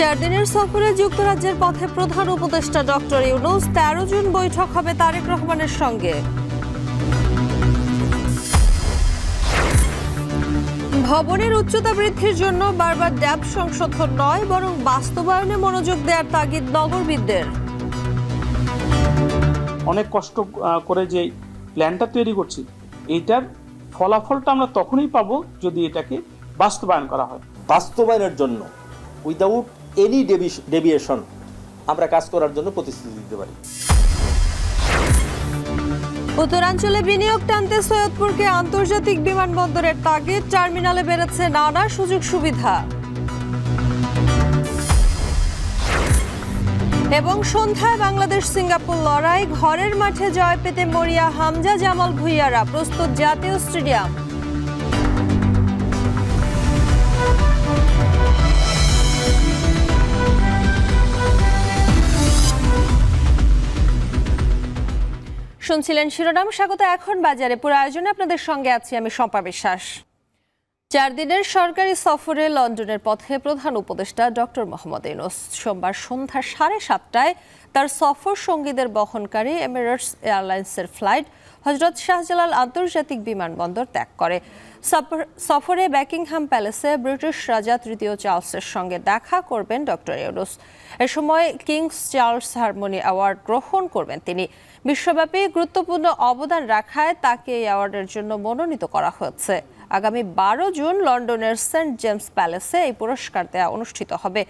4 দিনের সফরে যুক্তরাজ্যের পথে প্রধান উপদেষ্টা ডক্টর ইউনূস। 13 জুন বৈঠক হবে তারেক রহমানের সঙ্গে। ভবনের উচ্চতা বৃদ্ধির জন্য বারবার ড্যাব সংশোধন নয়, বরং বাস্তবায়নে মনোযোগ দেওয়ার তাগিদ নগরবিদদের। অনেক কষ্ট করে যে প্ল্যানটা তৈরি করছি, এইটার ফলাফলটা আমরা তখনই পাবো যদি এটাকে বাস্তবায়ন করা হয়। বাস্তবায়নের জন্য উইদাউট এনি ডেভিয়েশন আমরা কাজ করার জন্য প্রতিশ্রুতি দিতে পারি। উত্তরাঞ্চলে বিনিয়োগ টানতে সৈয়দপুরকে আন্তর্জাতিক বিমানবন্দরের তাগিদ। টার্মিনালে বেড়েছে নানা সুযোগ সুবিধা। এবং সন্ধ্যায় বাংলাদেশ সিঙ্গাপুর লড়াই। ঘরের মাঠে জয় পেতে মরিয়া হামজা জামাল ভুইয়ারা। প্রস্তুত জাতীয় স্টেডিয়াম। শুনছিলেন শিরোনাম। স্বাগত এখন বাজারে। পুরো আয়োজনে আপনাদের সঙ্গে আছি আমি শম্পা বিশ্বাস। 4 দিনের সরকারি সফরে লন্ডনের পথে প্রধান উপদেষ্টা ডক্টর মোহাম্মদ ইউনূস সোমবার সন্ধ্যা 7:30টায় তার সফর সঙ্গীদের বহনকারী এমিরেটস এয়ারলাইন্সের ফ্লাইট হযরত শাহজালাল আন্তর্জাতিক বিমানবন্দর ত্যাগ করে। সফরে ব্যাকিংহাম প্যালেসে ব্রিটিশ রাজা তৃতীয় চার্লসের সঙ্গে দেখা করবেন ডক্টর ইউনূস। এ সময় কিংস চার্লস হারমোনি অ্যাওয়ার্ড গ্রহণ করবেন তিনি। বিশ্বব্যাপী গুরুত্বপূর্ণ অবদান রাখায় তাকে এই অ্যাওয়ার্ডের জন্য মনোনীত করা হয়েছে। আগামী 12 জুন লন্ডনের সেন্ট জেমস প্যালেসে এই পুরস্কার দেওয়া অনুষ্ঠিত হবে।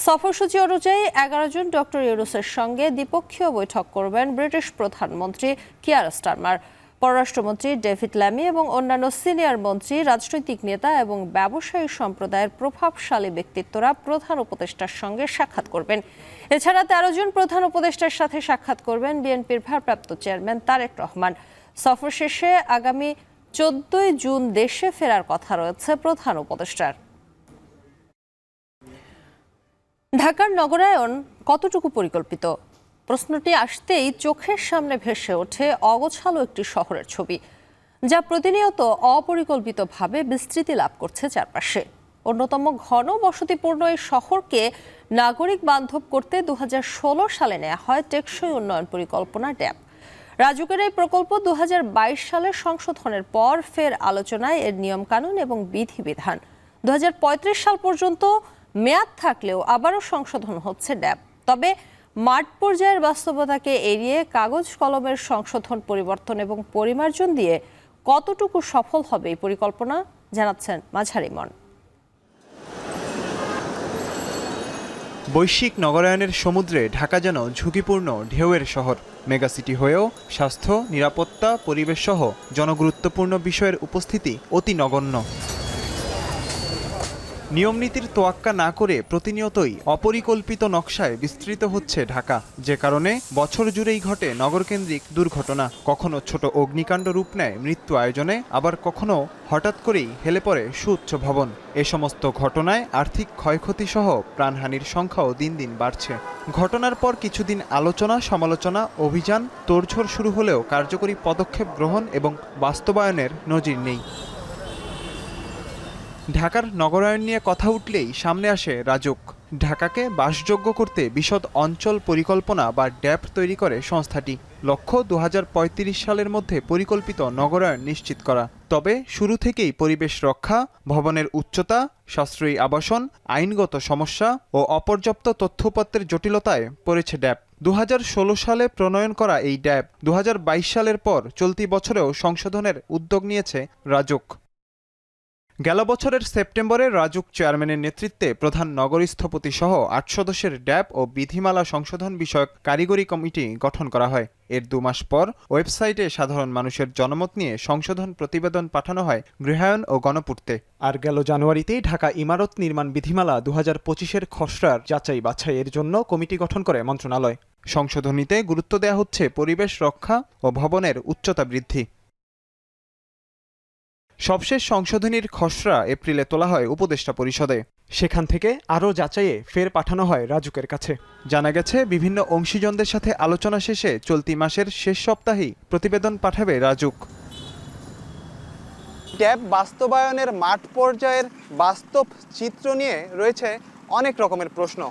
সফরসূচি অনুযায়ী 11 জুন ডক্টর ইউনূসের সঙ্গে দ্বিপক্ষীয় বৈঠক করবেন ব্রিটিশ প্রধানমন্ত্রী কিয়ার স্টারমার, পররাষ্ট্রমন্ত্রী ডেভিড ল্যামি এবং অন্যান্য সিনিয়র মন্ত্রী, রাজনৈতিক নেতা এবং ব্যবসায়ী সম্প্রদায়ের প্রভাবশালী ব্যক্তিত্বরা প্রধান উপদেষ্টার সঙ্গে সাক্ষাৎ করবেন। এছাড়া 13 জুন প্রধান উপদেষ্টার সাথে সাক্ষাৎ করবেন বিএনপির ভারপ্রাপ্ত চেয়ারম্যান তারেক রহমান। সফর শেষে আগামী 14 জুন দেশে ফেরার কথা রয়েছে প্রধান উপদেষ্টার। ঢাকার নগরায়ন কতটুকু পরিকল্পিত? প্রশ্নটি আসতেই চোখের সামনে ভেসে ওঠে অগোছালো একটি শহরের ছবি, যা প্রতিনিয়ত অপরিকল্পিতভাবে বিস্তৃতি লাভ করছে চারপাশে। অন্যতম ঘন বসতিপূর্ণ এই শহরকে নাগরিক বান্ধব করতে 2016 সালে নেওয়া হয় টেকসই উন্নয়ন পরিকল্পনা ড্যাব। রাজুকের এই প্রকল্প 2022 সালে সংশোধনের পর ফের আলোচনায় এর নিয়মকানুন এবং বিধিবিধান। 2035 সাল পর্যন্ত মেয়াদ থাকলেও আবারও সংশোধন হচ্ছে ড্যাব। তবে মাঠ পর্যায়ের বাস্তবতাকে এড়িয়ে কাগজ কলমের সংশোধন, পরিবর্তন এবং পরিমার্জন দিয়ে কতটুকু সফল হবে এই পরিকল্পনা, জানাচ্ছেন মাঝার ইমন। বৈশ্বিক নগরায়নের সমুদ্রে ঢাকা যেন ঝুঁকিপূর্ণ ঢেউয়ের শহর। মেগাসিটি হয়েও স্বাস্থ্য, নিরাপত্তা, পরিবেশ সহ জনগুরুত্বপূর্ণ বিষয়ের উপস্থিতি অতি নগণ্য। নিয়মনীতির তোয়াক্কা না করে প্রতিনিয়তই অপরিকল্পিত নকশায় বিস্তৃত হচ্ছে ঢাকা, যে কারণে বছর জুড়েই ঘটে নগরকেন্দ্রিক দুর্ঘটনা। কখনো ছোট অগ্নিকাণ্ড রূপ নেয় মৃত্যু আয়োজনে, আবার কখনো হঠাৎ করেই হেলে পড়ে সুউচ্চ ভবন। এ সমস্ত ঘটনায় আর্থিক ক্ষয়ক্ষতি সহ প্রাণহানির সংখ্যাও দিন দিন বাড়ছে। ঘটনার পর কিছুদিন আলোচনা, সমালোচনা, অভিযান, তোড়জোড় শুরু হলেও কার্যকরী পদক্ষেপ গ্রহণ এবং বাস্তবায়নের নজির নেই। ঢাকার নগরায়ন নিয়ে কথা উঠলেই সামনে আসে রাজুক। ঢাকাকে বাসযোগ্য করতে বিশদ অঞ্চল পরিকল্পনা বা ড্যাব তৈরি করে সংস্থাটি। লক্ষ্য 2035 সালের মধ্যে পরিকল্পিত নগরায়ন নিশ্চিত করা। তবে শুরু থেকেই পরিবেশ রক্ষা, ভবনের উচ্চতা, সাশ্রয়ী আবাসন, আইনগত সমস্যা ও অপর্যাপ্ত তথ্যপত্রের জটিলতায় পড়েছে ড্যাব। 2016 সালে প্রণয়ন করা এই ড্যাব 2022 সালের পর চলতি বছরেও সংশোধনের উদ্যোগ নিয়েছে রাজুক। গেল বছরের সেপ্টেম্বরে রাজুক চেয়ারম্যানের নেতৃত্বে প্রধান নগর স্থপতি সহ 8 সদস্যের ড্যাব ও বিধিমালা সংশোধন বিষয়ক কারিগরি কমিটি গঠন করা হয়। এর 2 মাস পর ওয়েবসাইটে সাধারণ মানুষের জনমত নিয়ে সংশোধন প্রতিবেদন পাঠানো হয় গৃহায়ন ও গণপূর্তে। আর গেল জানুয়ারিতেই ঢাকা ইমারত নির্মাণ বিধিমালা 2025-এর খসড়ার যাচাই বাছাইয়ের জন্য কমিটি গঠন করে মন্ত্রণালয়। সংশোধনীতে গুরুত্ব দেওয়া হচ্ছে পরিবেশ রক্ষা ও ভবনের উচ্চতা বৃদ্ধি। সবশেষ সংশোধনীর খসড়া এপ্রিলে তোলা হয় উপদেষ্টা পরিষদে। সেখান থেকে আরও যাচাইয়ে ফের পাঠানো হয় রাজুকের কাছে। জানা গেছে, বিভিন্ন অংশীজনদের সাথে আলোচনা শেষে চলতি মাসের শেষ সপ্তাহেই প্রতিবেদন পাঠাবে রাজুক। ড্যাব বাস্তবায়নের মাঠ পর্যায়ের বাস্তব চিত্র নিয়ে রয়েছে অনেক রকমের প্রশ্ন।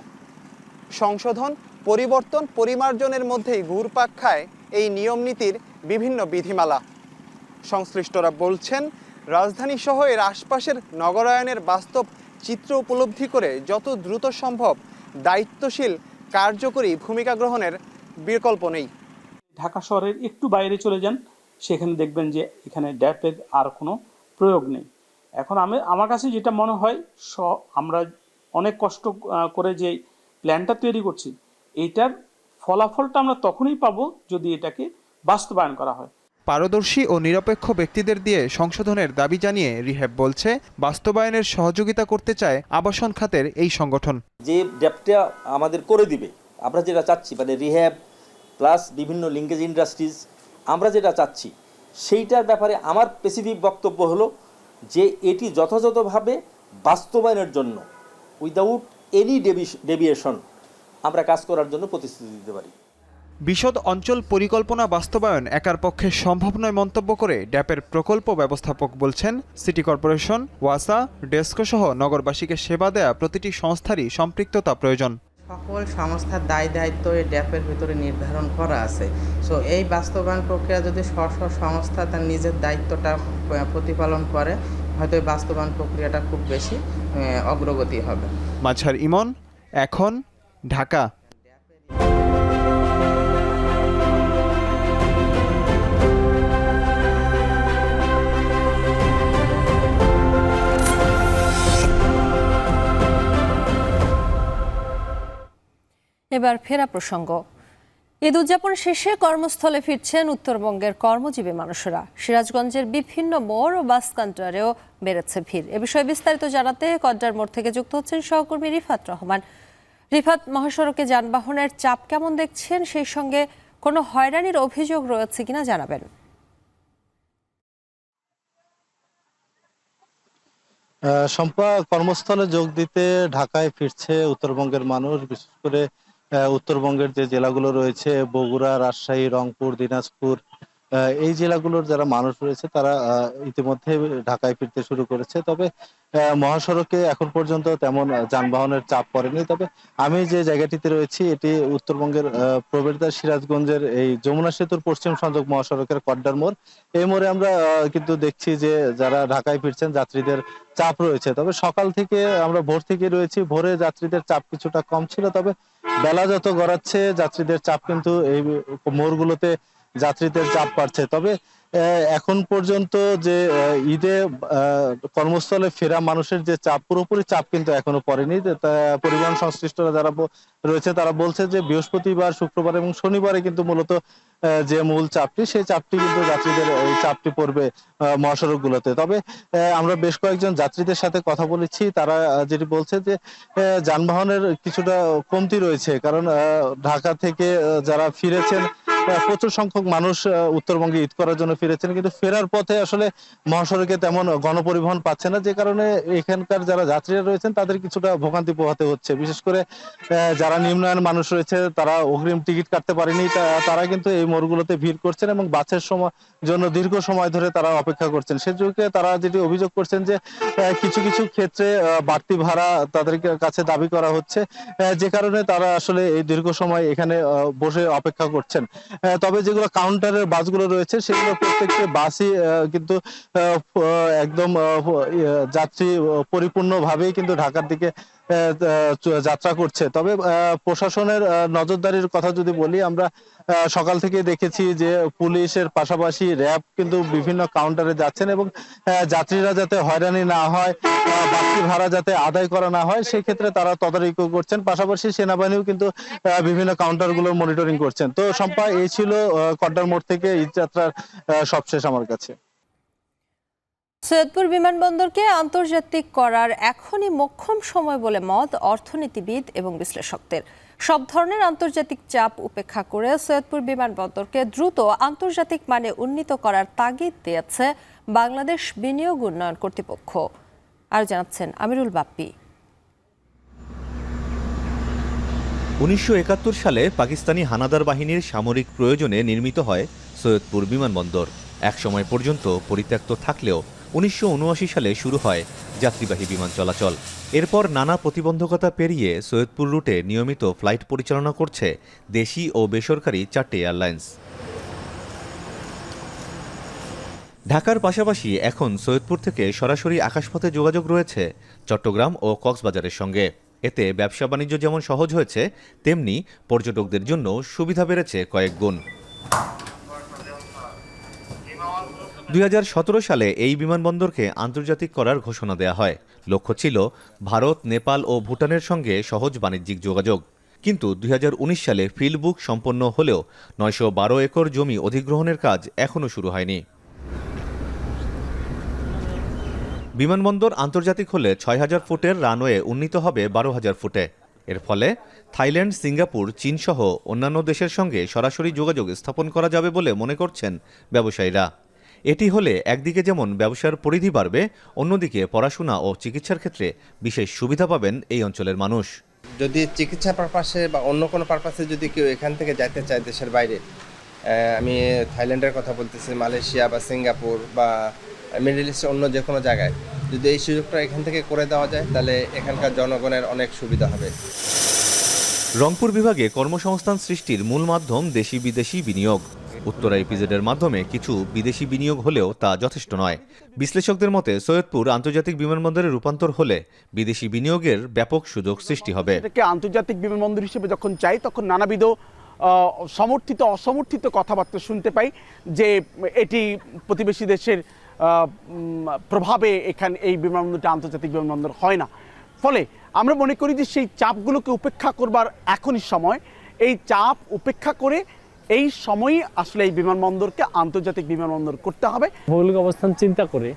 সংশোধন, পরিবর্তন, পরিমার্জনের মধ্যেই ঘুরপাক খায় এই নিয়ম নীতির বিভিন্ন বিধিমালা। সংশ্লিষ্টরা বলছেন, রাজধানী সহ এর আশপাশের নগরায়নের বাস্তব চিত্র উপলব্ধি করে যত দ্রুত সম্ভব দায়িত্বশীল কার্যকরী ভূমিকা গ্রহণের বিকল্প নেই। ঢাকা শহরের একটু বাইরে চলে যান, সেখানে দেখবেন যে এখানে ড্যাপের আর কোনো প্রয়োগ নেই। এখন আমার কাছে যেটা মনে হয়, আমরা অনেক কষ্ট করে যে প্ল্যানটা তৈরি করছি, এইটার ফলাফলটা আমরা তখনই পাবো যদি এটাকে বাস্তবায়ন করা হয়। পারদর্শী ও নিরপেক্ষ ব্যক্তিদের দিয়ে সংশোধনের দাবি জানিয়ে রিহ্যাব বলছে, বাস্তবায়নের সহযোগিতা করতে চায় আবাসন খাতের এই সংগঠন। যে ড্যাপটা আমাদের করে দিবে, আমরা যেটা চাচ্ছি, মানে রিহ্যাব প্লাস বিভিন্ন লিঙ্কেজ ইন্ডাস্ট্রিজ, আমরা যেটা চাচ্ছি সেইটার ব্যাপারে আমার স্পেসিফিক বক্তব্য হলো যে এটি যথাযথভাবে বাস্তবায়নের জন্য উইদাউট এনি ডেভিয়েশন আমরা কাজ করার জন্য প্রতিশ্রুতি দিতে পারি। বিশদ অঞ্চল পরিকল্পনা বাস্তবায়ন একার পক্ষে সম্ভব নয় মন্তব্য করে ড্যাপের প্রকল্প ব্যবস্থাপক বলছেন, সিটি কর্পোরেশন, ওয়াসা, ডেস্কো সহ নগরবাসীকে সেবা দেয়া প্রতিটি সংস্থারই সম্পৃক্ততা প্রয়োজন। সকল সংস্থার দায় দায়িত্ব এই ড্যাপের ভিতরে নির্ধারণ করা আছে। সো এই বাস্তবায়ন প্রক্রিয়া যদি সংস্থা তার নিজের দায়িত্বটা প্রতিপালন করে, হয়তো এই বাস্তবায়ন প্রক্রিয়াটা খুব বেশি অগ্রগতি হবে। মাঝার ইমন, এখন, ঢাকা। এবার ফেরা প্রসঙ্গ। ঈদ উদযাপন শেষে কর্মস্থলে ফিরছেন উত্তরবঙ্গের কর্মজীবী মানুষেরা। সিরাজগঞ্জের বিভিন্ন মোড় ও বাস কাউন্টারেও বেড়েছে ভিড়। এ বিষয়ে বিস্তারিত জানাতে কড্ডার মোড় থেকে যুক্ত হচ্ছেন সহকর্মী রিফাত রহমান। রিফাত, মহাসড়কে যানবাহনের চাপ কেমন দেখছেন, সেই সঙ্গে কোনো হয়রানির অভিযোগ রয়েছে কিনা জানাবেন। শম্পা, কর্মস্থলে যোগ দিতে ঢাকায় ফিরছে উত্তরবঙ্গের মানুষ। বিশেষ করে উত্তরবঙ্গের যে জেলাগুলো রয়েছে, বগুড়া, রাজশাহী, রংপুর, দিনাজপুর, এই জেলাগুলোর যারা মানুষ রয়েছে তারা ইতিমধ্যে ঢাকায় ফিরতে শুরু করেছে। তবে মহাসড়কে এখন পর্যন্ত তেমন যানবাহনের চাপ পড়েনি। তবে আমি যে জায়গাটিতে রয়েছি এটি উত্তরবঙ্গের প্রবেশদ্বার সিরাজগঞ্জের এই যমুনা সেতুর পশ্চিম সংযোগ মহাসড়কের কড্ডার মোড়। এই মোড়ে আমরা কিন্তু দেখছি যে যারা ঢাকায় ফিরছেন যাত্রীদের চাপ রয়েছে। তবে সকাল থেকে আমরা ভোর থেকে রয়েছি, ভোরে যাত্রীদের চাপ কিছুটা কম ছিল। তবে বেলা যত গড়াচ্ছে যাত্রীদের চাপ কিন্তু এই মোড়গুলোতে যাত্রীদের চাপ বাড়ছে। তবে এখন পর্যন্ত যে ঈদে কর্মস্থলে ফেরা মানুষের যে চাপ, পুরোপুরি চাপ কিন্তু এখনো পড়েনি। পরিবহন সংশ্লিষ্টরা যারা রয়েছে তারা বলছে যে বৃহস্পতিবার, শুক্রবার এবং শনিবারে কিন্তু মূলত যে মূল চাপটি, সেই চাপটি কিন্তু যাত্রীদের এই চাপটি পড়বে মহাসড়কগুলোতে। তবে আমরা বেশ কয়েকজন যাত্রীদের সাথে কথা বলেছি, তারা যেটি বলছে যে যানবাহনের কিছুটা কমতি রয়েছে। কারণ ঢাকা থেকে যারা ফিরেছেন, প্রচুর সংখ্যক মানুষ উত্তরবঙ্গে ঈদ করার জন্য ফিরেছেন, কিন্তু ফেরার পথে আসলে মহাসড়কে তেমন গণপরিবহন পাচ্ছে না, যে কারণে এখানকার যারা যাত্রীরা রয়েছেন তাদের কিছুটা ভোগান্তি পোহাতে হচ্ছে। বিশেষ করে যারা নিম্নায়ন মানুষ রয়েছে তারা অগ্রিম টিকিট কাটতে পারেনি, তারা কিন্তু এই মোড়গুলোতে ভিড় করছেন এবং বাসের জন্য দীর্ঘ সময় ধরে তারা অপেক্ষা করছেন। সেযুগে তারা যেটি অভিযোগ করছেন যে কিছু কিছু ক্ষেত্রে বাড়তি ভাড়া তাদের কাছে দাবি করা হচ্ছে, যে কারণে তারা আসলে এই দীর্ঘ সময় এখানে বসে অপেক্ষা করছেন। তবে যেগুলো কাউন্টারের বাসগুলো রয়েছে সেগুলো প্রত্যেকটি বাসই কিন্তু একদম যাত্রী পরিপূর্ণভাবেই কিন্তু ঢাকার দিকে যাত্রা করছে। তবে প্রশাসনের নজরদারির কথা যদি বলি, আমরা সকাল থেকে দেখেছি যে পুলিশের পাশাপাশি র্যাব কিন্তু বিভিন্ন কাউন্টারে যাচ্ছেন এবং যাত্রীরা যাতে হয়রানি না হয়, বাড়তি ভাড়া যাতে আদায় করা না হয়, সেই ক্ষেত্রে তারা তদারকি করছেন। পাশাপাশি সেনাবাহিনীও কিন্তু বিভিন্ন কাউন্টারগুলোর মনিটরিং করছেন। তো শম্পা, এই ছিল কড্ডার মোড় থেকে ঈদ যাত্রার সবশেষ আমার কাছে। সৈয়দপুর বিমানবন্দরকে আন্তর্জাতিক করার এখনই মোক্ষম সময় বলে মত অর্থনীতিবিদ এবং বিশ্লেষকদের। সব ধরনের আন্তর্জাতিক চাপ উপেক্ষা করে সৈয়দপুর বিমানবন্দরকে দ্রুত আন্তর্জাতিক মানে উন্নীত করার তাগিদ দিয়েছে বাংলাদেশ বিনিয়োগ উন্নয়ন কর্তৃপক্ষ। আর জানাচ্ছেন আমিরুল বাপ্পি। 1971 সালে পাকিস্তানি হানাদার বাহিনীর সামরিক প্রয়োজনে নির্মিত হয় সৈয়দপুর বিমানবন্দর। এক সময় পর্যন্ত পরিত্যক্ত থাকলেও 1979 সালে শুরু হয় যাত্রীবাহী বিমান চলাচল। এরপর নানা প্রতিবন্ধকতা পেরিয়ে সৈয়দপুর রুটে নিয়মিত ফ্লাইট পরিচালনা করছে দেশি ও বেসরকারি 4টি এয়ারলাইন্স। ঢাকার পাশাপাশি এখন সৈয়দপুর থেকে সরাসরি আকাশপথে যোগাযোগ রয়েছে চট্টগ্রাম ও কক্সবাজারের সঙ্গে। এতে ব্যবসা বাণিজ্য যেমন সহজ হয়েছে, তেমনি পর্যটকদের জন্য সুবিধা বেড়েছে কয়েক গুণ। 2017 সালে এই বিমানবন্দরকে আন্তর্জাতিক করার ঘোষণা দেয়া হয়। লক্ষ্য ছিল ভারত, নেপাল ও ভুটানের সঙ্গে সহজ বাণিজ্যিক যোগাযোগ। কিন্তু 2019 সালে ফিল্ড বুক সম্পন্ন হলেও 912 একর জমি অধিগ্রহণের কাজ এখনও শুরু হয়নি। বিমানবন্দর আন্তর্জাতিক হলে 6000 ফুটের রানওয়ে উন্নীত হবে 12,000 ফুটে। এর ফলে থাইল্যান্ড, সিঙ্গাপুর, চীনসহ অন্যান্য দেশের সঙ্গে সরাসরি যোগাযোগ স্থাপন করা যাবে বলে মনে করছেন ব্যবসায়ীরা। এটি হলে একদিকে যেমন ব্যবসার পরিধি বাড়বে, অন্যদিকে পড়াশোনা ও চিকিৎসার ক্ষেত্রে বিশেষ সুবিধা পাবেন এই অঞ্চলের মানুষ। যদি চিকিৎসা পারপাসে বা অন্য কোনো পারপাসে যদি কেউ এখান থেকে যাইতে চায় দেশের বাইরে, আমি থাইল্যান্ডের কথা বলতেছি, মালয়েশিয়া বা সিঙ্গাপুর বা মিডল ইস্টের অন্য যে কোনো জায়গায়, যদি এই সুযোগটা এখান থেকে করে দেওয়া যায় তাহলে এখানকার জনগণের অনেক সুবিধা হবে। রংপুর বিভাগে কর্মসংস্থান সৃষ্টির মূল মাধ্যম দেশি বিদেশি বিনিয়োগ। উত্তরা ইপিজেডের মাধ্যমে কিছু বিদেশি বিনিয়োগ হলেও তা যথেষ্ট নয়। বিশ্লেষকদের মতে সৈয়দপুর আন্তর্জাতিক বিমানবন্দরে রূপান্তর হলে বিদেশি বিনিয়োগের ব্যাপক সুযোগ সৃষ্টি হবে। এটাকে আন্তর্জাতিক বিমানবন্দর হিসেবে যখন চাই, তখন নানাবিধ সমর্থিত অসমর্থিত কথাবার্তা শুনতে পাই যে এটি প্রতিবেশী দেশের প্রভাবে এখানে এই বিমানবন্দরটি আন্তর্জাতিক বিমানবন্দর হয় না। ফলে আমরা মনে করি যে সেই চাপগুলোকে উপেক্ষা করবার এখনই সময়। এই চাপ উপেক্ষা করে এই সময়ই আসলে এই বিমানবন্দরকে আন্তর্জাতিক বিমানবন্দর করতে হবে। ভৌগোলিক অবস্থান চিন্তা করে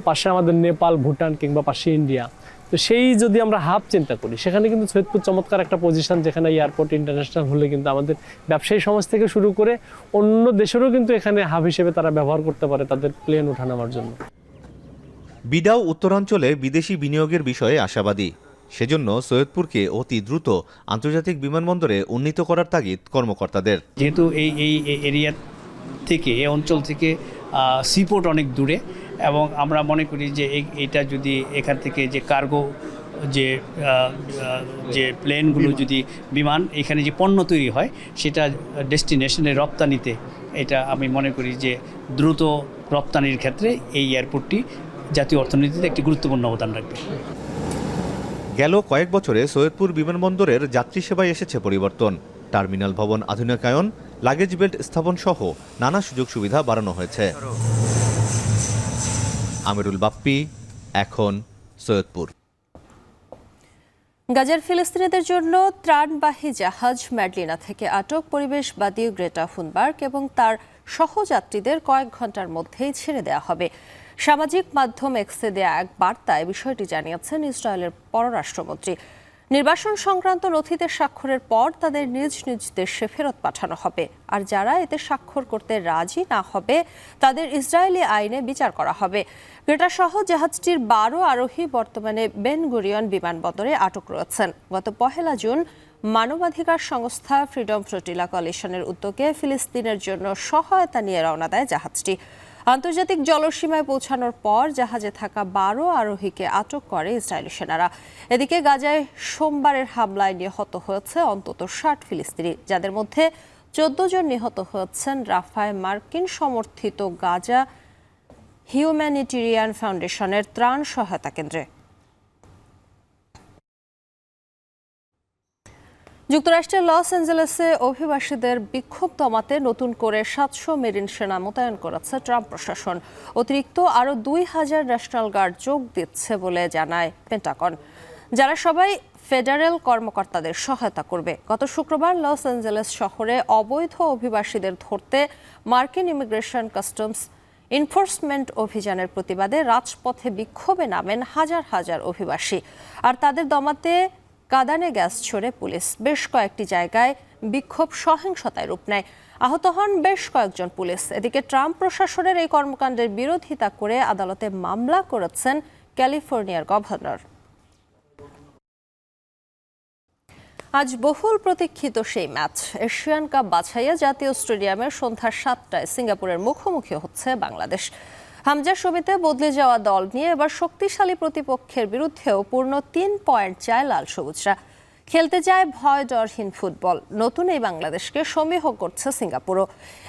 পাশে আমাদের নেপাল, ভুটান কিংবা পাশে ইন্ডিয়া, তো সেই যদি আমরা হাব চিন্তা করি, সেখানে কিন্তু সৈয়দপুর চমৎকার একটা পজিশন, যেখানে এয়ারপোর্ট ইন্টারন্যাশনাল হলে কিন্তু আমাদের ব্যবসায়ী সমাজ থেকে শুরু করে অন্য দেশেরও কিন্তু এখানে হাব হিসেবে তারা ব্যবহার করতে পারে তাদের প্লেন ওঠানামার জন্য। বিডাও উত্তরাঞ্চলে বিদেশি বিনিয়োগের বিষয়ে আশাবাদী। সেজন্য সৈয়দপুরকে অতি দ্রুত আন্তর্জাতিক বিমানবন্দরে উন্নীত করার তাগিদ কর্মকর্তাদের। যেহেতু এই এরিয়া থেকে, এই অঞ্চল থেকে সিপোর্ট অনেক দূরে, এবং আমরা মনে করি যে এটা যদি এখান থেকে যে কার্গো যে প্লেনগুলো, যদি বিমান এখানে যে পণ্য তৈরি হয় সেটা ডেস্টিনেশনে রপ্তানিতে, এটা আমি মনে করি যে দ্রুত রপ্তানির ক্ষেত্রে এই এয়ারপোর্টটি জাতীয় অর্থনীতিতে একটি গুরুত্বপূর্ণ অবদান রাখবে। গেল কয়েক বছরে সৈয়দপুর বিমানবন্দরের যাত্রী সেবায় এসেছে পরিবর্তন। টার্মিনাল ভবন আধুনিকায়ন, লাগেজ বেল্ট স্থাপন সহ নানা সুযোগ সুবিধা বাড়ানো হয়েছে। আমিরুল বাপ্পি, এখন সৈয়দপুর। গাজার ফিলিস্তিনিদের জন্য ত্রাণবাহী জাহাজ ম্যাডলিনা থেকে আটক পরিবেশবাদী গ্রেটা থুনবার্গ এবং তার সহযাত্রীদের কয়েক ঘন্টার মধ্যেই ছেড়ে দেওয়া হবে। সামাজিক মাধ্যম এক্সে দেয়া এক বার্তায় বিষয়টি জানিয়েছেন ইসরায়েলের পররাষ্ট্রমন্ত্রী। নির্বাসন সংক্রান্ত নথিতে স্বাক্ষরের পর তাদের নিজ নিজ দেশে ফেরত পাঠানো হবে, আর যারা এতে স্বাক্ষর করতে রাজি না হবে তাদের ইসরায়েলি আইনে বিচার করা হবে। গ্রেটা সহ জাহাজটির 12 আরোহী বর্তমানে বেন গুরিয়ন বিমানবন্দরে আটক রয়েছেন। গত 1 জুন মানবাধিকার সংস্থা ফ্রিডম ফ্লোটিলা কোয়ালিশনের উদ্যোগে ফিলিস্তিনের জন্য সহায়তা নিয়ে রওনা দেয় জাহাজটি। আন্তর্জাতিক জলসীমায় পৌঁছানোর পর জাহাজে থাকা 12 আরোহীকে আটক করে ইসরায়েলি সেনারা। এদিকে গাজায় সোমবারের হামলায় নিহত হয়েছে অন্তত 60 ফিলিস্তিনি, যাদের মধ্যে 14 জন নিহত হয়েছেন রাফায় মার্কিন সমর্থিত গাজা হিউম্যানিটেরিয়ান ফাউন্ডেশনের ত্রাণ সহায়তা কেন্দ্রে। যুক্তরাষ্ট্রের লস অ্যাঞ্জেলেসে অভিবাসীদের বিক্ষোভ দমাতে নতুন করে 700 মেরিন সেনা মোতায়েন করেছে ট্রাম্প প্রশাসন। অতিরিক্ত আরও 2000 ন্যাশনাল গার্ড যোগ দিচ্ছে বলে জানায় পেন্টাগন, যারা সবাই ফেডারেল কর্মকর্তাদের সহায়তা করবে। গত শুক্রবার লস অ্যাঞ্জেলেস শহরে অবৈধ অভিবাসীদের ধরতে মার্কিন ইমিগ্রেশন কাস্টমস এনফোর্সমেন্ট অভিযানের প্রতিবাদে রাজপথে বিক্ষোভে নামেন হাজার হাজার অভিবাসী, আর তাদের দমাতে কাঁদানে গ্যাস ছড়ে পুলিশ। বেশ কয়েকটি জায়গায় বিক্ষোভ সহিংসতায় রূপ নেয়, আহত হন বেশ কয়েকজন পুলিশ। এদিকে ট্রাম্প প্রশাসনের এই কর্মকাণ্ডের বিরোধিতা করে আদালতে মামলা করেছেন ক্যালিফোর্নিয়ার গভর্নর। আজ বহুল প্রতীক্ষিত সেই ম্যাচ, এশিয়ান কাপ বাছাইয়ে জাতীয় স্টেডিয়ামের সন্ধ্যা 7টায় সিঙ্গাপুরের মুখোমুখি হচ্ছে বাংলাদেশ। হামজা সমিতে বদলে যাওয়া দল নিয়ে এবার শক্তিশালী প্রতিপক্ষের বিরুদ্ধেও পূর্ণ 3 পয়েন্ট চায় লাল সবুজরা। খেলতে যায় ভয় ডরহীন ফুটবল। নতুন এই বাংলাদেশকে সমীহ করছে সিঙ্গাপুরও।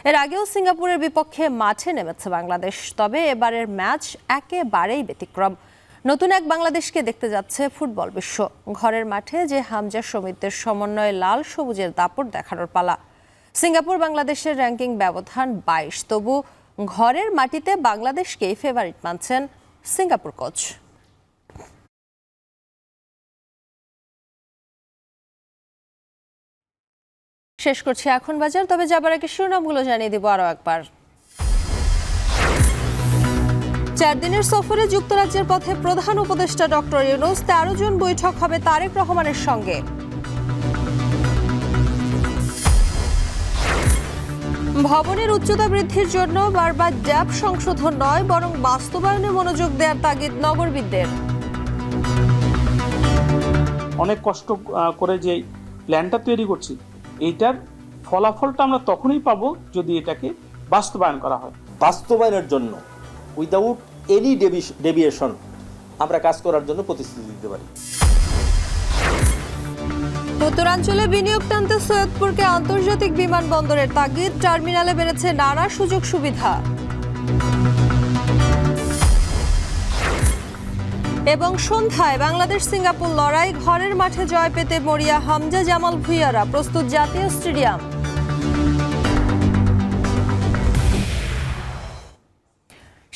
এর আগেও সিঙ্গাপুরের বিপক্ষে মাঠে নেমেছে বাংলাদেশ, তবে এবারের ম্যাচ একেবারেই ব্যতিক্রম। নতুন এক বাংলাদেশকে দেখতে যাচ্ছে ফুটবল বিশ্ব। ঘরের মাঠে যে হামজা সমিতির সমন্বয়ে লাল সবুজের দাপট দেখানোর পালা। সিঙ্গাপুর বাংলাদেশের র্যাঙ্কিং ব্যবধান 22, তবু ঘরের মাটিতে বাংলাদেশকেই ফেভারিট মানছেন সিঙ্গাপুর কোচ। শেষ করছি এখন বাজার, তবে যাবার আগে শিরোনামগুলো জানিয়ে দিব আরও একবার। 4 দিনের সফরে যুক্তরাজ্যের পথে প্রধান উপদেষ্টা ডক্টর ইউনূস। 13 জন বৈঠক হবে তারেক রহমানের সঙ্গে। ভবনের উচ্চতা বৃদ্ধির জন্য বারবার ড্যাপ সংশোধন নয়, বরং বাস্তবায়নে মনোযোগ দেওয়ার তাগিদ নগরবিদদের। অনেক কষ্ট করে যে প্ল্যানটা তৈরি করছি, এইটার ফলাফলটা আমরা তখনই পাবো যদি এটাকে বাস্তবায়ন করা হয়। বাস্তবায়নের জন্য উইদাউট এনি ডেভিয়েশন আমরা কাজ করার জন্য প্রতিশ্রুতি দিতে পারি। উত্তরাঞ্চলে বিনিয়োগ টানতে সৈয়দপুরকে আন্তর্জাতিক বিমানবন্দরের তাগিদ। টার্মিনালে বেড়েছে নানা সুযোগ সুবিধা। এবং সন্ধ্যায় বাংলাদেশ সিঙ্গাপুর লড়াই। ঘরের মাঠে জয় পেতে মরিয়া হামজা জামাল ভুঁইয়ারা। প্রস্তুত জাতীয় স্টেডিয়াম।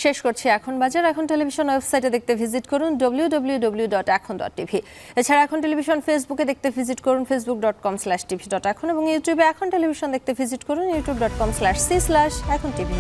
শেষ করছি এখন বাজার। এখন টেলিভিশন ওয়েবসাইটে দেখতে ভিজিট করুন www.ekhon.tv। এছাড়া এখন টেলিভিশন ফেসবুকে দেখতে ভিজিট করুন facebook.com/tv.ekhon এবং ইউটিউবে এখন টেলিভিশন দেখতে ভিজিট করুন youtube.com/c/ekhon tv।